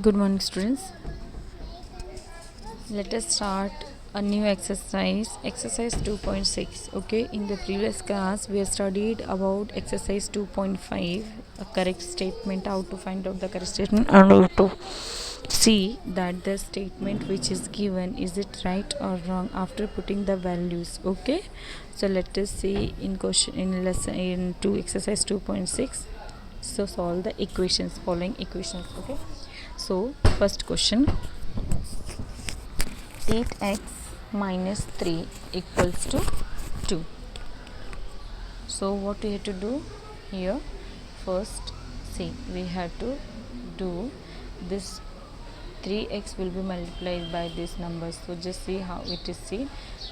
Good morning, students. Let us start a new exercise 2.6. Okay, in the previous class we have studied about exercise 2.5, a correct statement, how to find out the correct statement and how to see that the statement which is given is it right or wrong after putting the values. Okay, so let us see in question in lesson in 2 exercise 2.6. So solve the equations, following equations. Okay, so first question, 8x minus 3 equals to 2. So what we have to do here? First, see, we have to do this. 3x will be multiplied by this number, so just see how it is seen.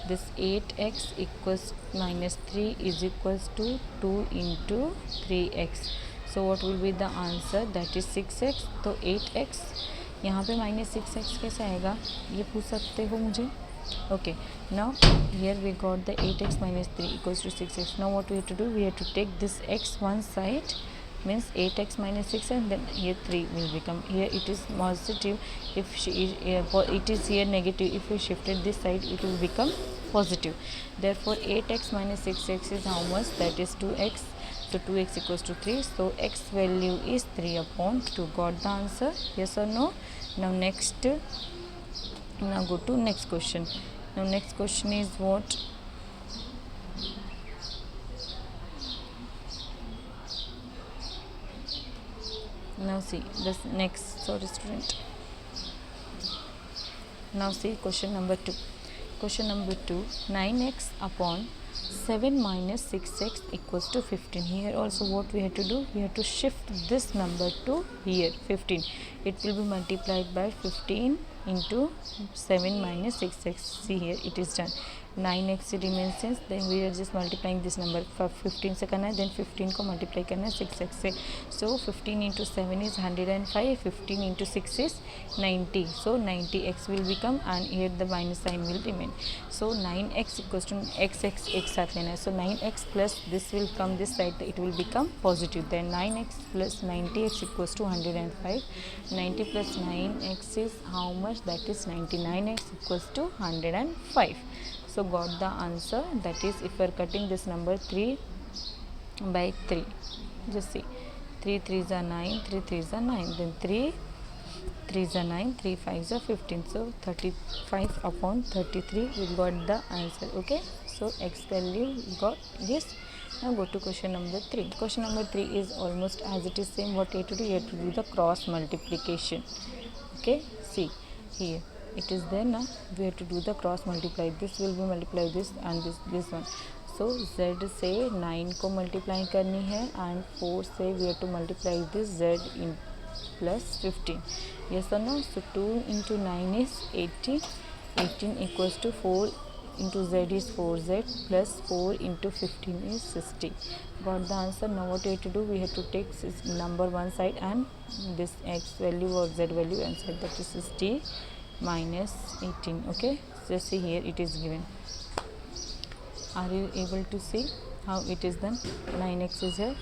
This 8x equals minus 3 is equals to 2 into 3x. So what will be the answer? That is 6x. तो 8x यहाँ पे minus 6x कैसे आएगा, ये पूछ सकते हो मुझे. Okay, now here we got the 8x minus 3 equals to 6x. Now what we have to do? We have to take this x one side, means 8x minus 6, and then here 3 will become. Here it is positive, if it is here negative. If we shifted this side, it will become positive. Therefore 8x minus 6x is how much? That is 2x. So 2x equals to 3. So x value is 3 upon 2. Got the answer? Yes or no? Now go to next question. Now next question is what? Now see this next, sorry student. Now see question number 2. Question number 2, 9x upon 7 minus 6x equals to 15. Here also what we have to do? We have to shift this number to here 15. It will be multiplied by 15 into 7 minus 6x. See here it is done. 9x remains, then we are just multiplying this number. 15 से करना है, then 15 को multiply करना है 6x से. So 15 into 7 is 105, 15 into 6 is 90. So 90x will become, and here the minus sign will remain. So 9x equals to x एक साथ लेना है. So 9x plus this will come this side, it will become positive. Then 9x plus 90x equals to 105. 90 plus 9x is how much? That is 99x equals to 105. So got the answer. That is, if we are cutting this number 3 by 3, just see, 3 3s are 9, 3 3s are 9, then 3 3s are 9, 3 5s are 15. So 35 upon 33, we got the answer. Okay, so x value got this. Now go to question number 3. Question number 3 is almost as it is same. What you have to do? You have to do the cross multiplication. Okay, see here it is there now. We have to do the cross multiply. This will be multiply this and this one. So z से 9 को multiply करनी है and 4 से we have to multiply this z in plus 15. Yes or no? So 2 into 9 is 18. 18 equals to 4 into z is 4z plus 4 into 15 is 60. Got the answer. Now what we have to do? We have to take number one side and this x value or z value inside, that is 60 minus 18. Okay, just see here it is given. Are you able to see how it is done? 9x is here.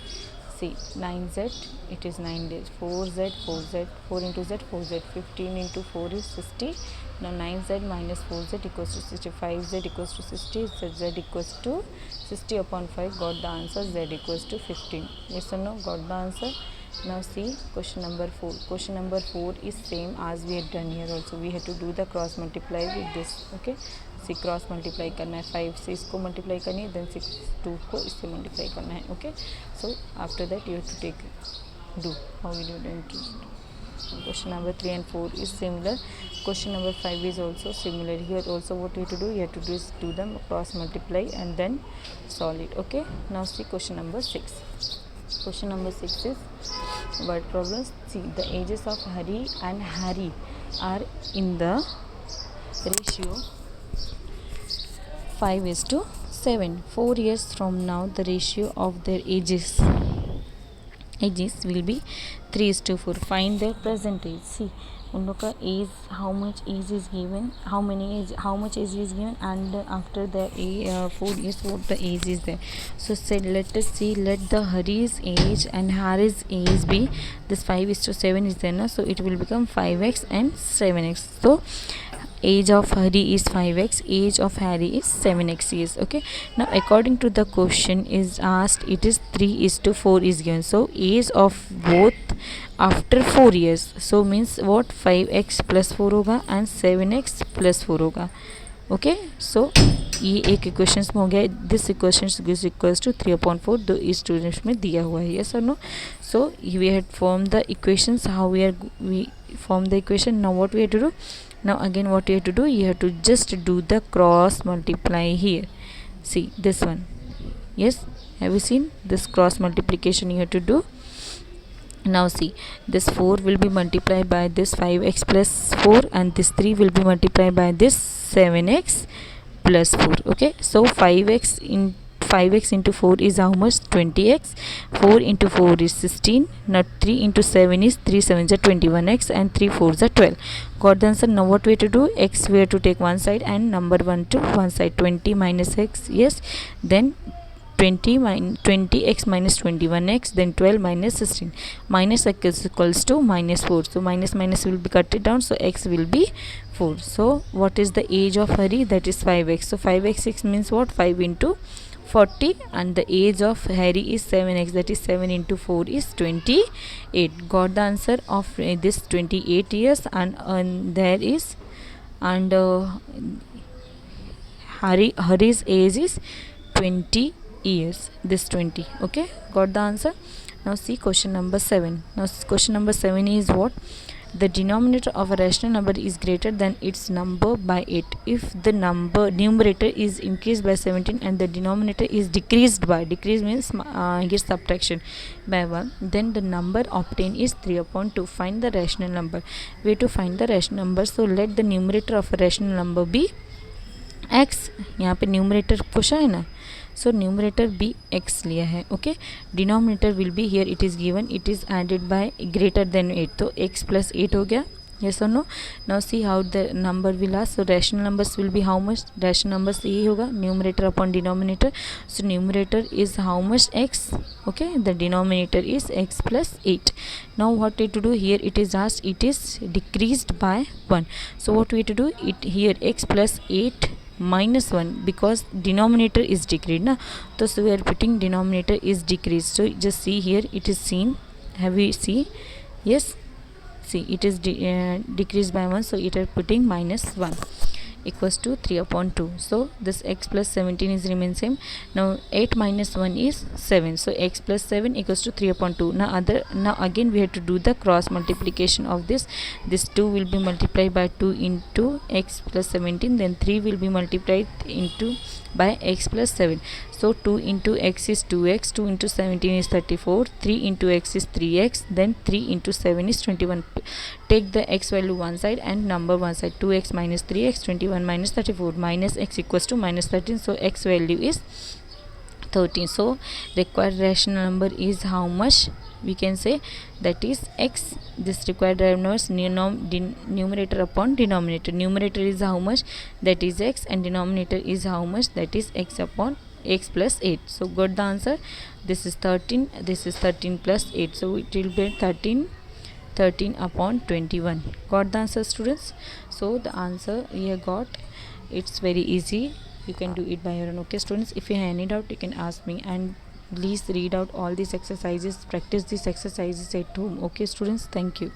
See, 9z, it is 9 days. 4z, 4z, 4 into z, 4z. 15 into 4 is 60. Now 9z minus 4z equals to 65. Z equals to 60. Z equals to 60 upon 5. Got the answer. Z equals to 15. Yes or no? Got the answer. Now see question number 4. Question number 4 is same as we had done here also. We had to do the cross multiply with this. Okay, see cross multiply करना है, 5 से इसको multiply करनी है, then 6 2 को इससे multiply करना है. Okay, so after that you have to take do how will you do it. Question number 3 and 4 is similar. Question number 5 is also similar. Here also what you have to do? You have to do them cross multiply and then solve it. Okay, now see question number 6. Question number 6 is word problems. See, the ages of Hari and Harry are in the ratio 5:7. 4 years from now, the ratio of their ages will be 3:4. Find their present age. See, उन लोग का age, how much age is given, how much age is given, and after the 4 years what the age is there. So say let us see, let the Hari's age and Hari's age be, this 5:7 is there na, so it will become 5x and 7x. So age of Hari is 5x, age of Harry is 7x years. Okay, now according to the question is asked, it is 3:4 is given. So age of both after 4 years, so means what, 5x plus 4 होगा and 7x plus 4 होगा. Okay, सो ये एक equations में हो गया. This equations is equals to 3/4 दो इस students में दिया हुआ है. यस और no. So we had form the equations, how we form the equation. Now what we have to do, now again what you have to do, you have to just do the cross multiply here. See this one. Yes, have you seen this cross multiplication you have to do? Now see, this 4 will be multiplied by this 5x plus 4, and this 3 will be multiplied by this 7x plus 4. Okay, so 5x into 4 is how much, 20x. 4 into 4 is 16. Now 3 into 7 is 3 7s are 21x, and 3 4s are 12. Got the answer. Now what we have to do, x we have to take one side and number 1 to one side. 20 minus x, yes, then 20x minus 21x, then 12 minus 16. Minus x is equals to minus 4. So minus will be cut it down, so x will be 4. So what is the age of Hari? That is 5x. So 5x means what, 5 into 40, and the age of Harry is 7x, that is 7 into 4 is 28. Got the answer of this 28 years, and there is, and Harry's age is 20 years, this 20. Okay, got the answer. Now see question number 7. Now question number 7 is what, the denominator of a rational number is greater than its number by 8 if the numerator is increased by 17 and the denominator is decreased means here subtraction by 1, then the number obtained is 3/2. Find the rational number. Way to find the rational number, so let the numerator of a rational number be x. यहाँ पे numerator पूछा है ना, so numerator भी x लिया है. Okay, denominator will be here, it is given, it is added by greater than 8, तो x plus 8 हो गया. yes or no. Now see how the number will ask. So rational numbers will be how much, rational numbers यही होगा, numerator upon denominator. So numerator is how much, x. okay, the denominator is x plus 8. Now what we have to do here, it is asked, it is decreased by 1. So what we have to do, it here x plus 8 minus 1, because denominator is decreased na, so we are putting denominator is decreased. So just see here, it is seen, have you see, yes, see it is decreased by 1, so it is putting minus 1 equals to 3/2. So this x plus 17 is remain same. Now 8 minus 1 is 7, so x plus 7 equals to 3/2. Now again we have to do the cross multiplication of this 2 will be multiplied by 2 into x plus 17, then 3 will be multiplied into by x plus 7. So 2 into x is 2x, 2 into 17 is 34, 3 into x is 3x, then 3 into 7 is 21. Take the x value one side and number one side. 2x minus 3x, 21 minus 34, minus x equals to minus 13, so x value is 13. So required rational number is how much, we can say that is x. This required rational number numerator upon denominator. Numerator is how much, that is x, and denominator is how much, that is x upon x plus 8. So got the answer. This is 13, this is 13 plus 8, so it will be 13 upon 21. Got the answer, students? So the answer we have got, it's very easy, you can do it by your own. Okay students, if you have any doubt you can ask me, and please read out all these exercises, practice these exercises at home. Okay students, thank you.